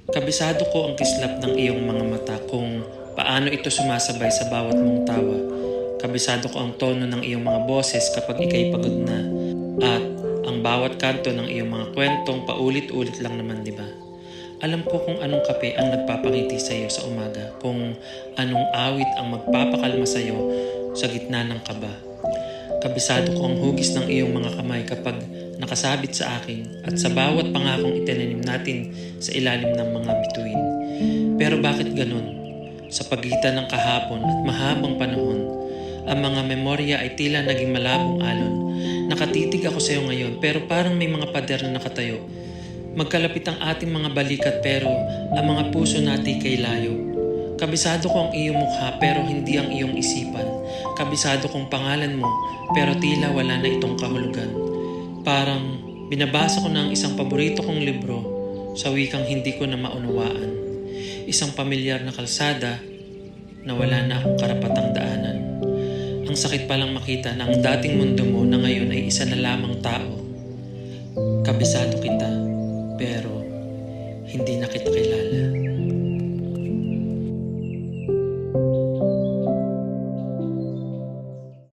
Kabisado ko ang kislap ng iyong mga mata kung paano ito sumasabay sa bawat mong tawa. Kabisado ko ang tono ng iyong mga boses kapag ikay pagod na. At ang bawat kanto ng iyong mga kwentong paulit-ulit lang naman, di ba? Alam ko kung anong kape ang nagpapangiti sa iyo sa umaga, kung anong awit ang magpapakalma sa iyo sa gitna ng kaba. Kabisado ko ang hugis ng iyong mga kamay kapag nakasabit sa akin at sa bawat pangakong itinanim natin sa ilalim ng mga bituin. Pero bakit ganun? Sa pagitan ng kahapon at mahabang panahon, ang mga memorya ay tila naging malabong alon. Nakatitig ako sa iyo ngayon pero parang may mga pader na nakatayo. Magkalapit ang ating mga balikat pero ang mga puso natin kay layo. Kabisado ko ang iyong mukha pero hindi ang iyong isipan. Kabisado kong pangalan mo pero tila wala na itong kahulugan. Parang binabasa ko na ang isang paborito kong libro sa wikang hindi ko na maunawaan. Isang pamilyar na kalsada na wala na akong karapatang daanan. Ang sakit palang makita na ang dating mundo mo na ngayon ay isa na lamang tao. Kabisado kita pero hindi na kita kilala.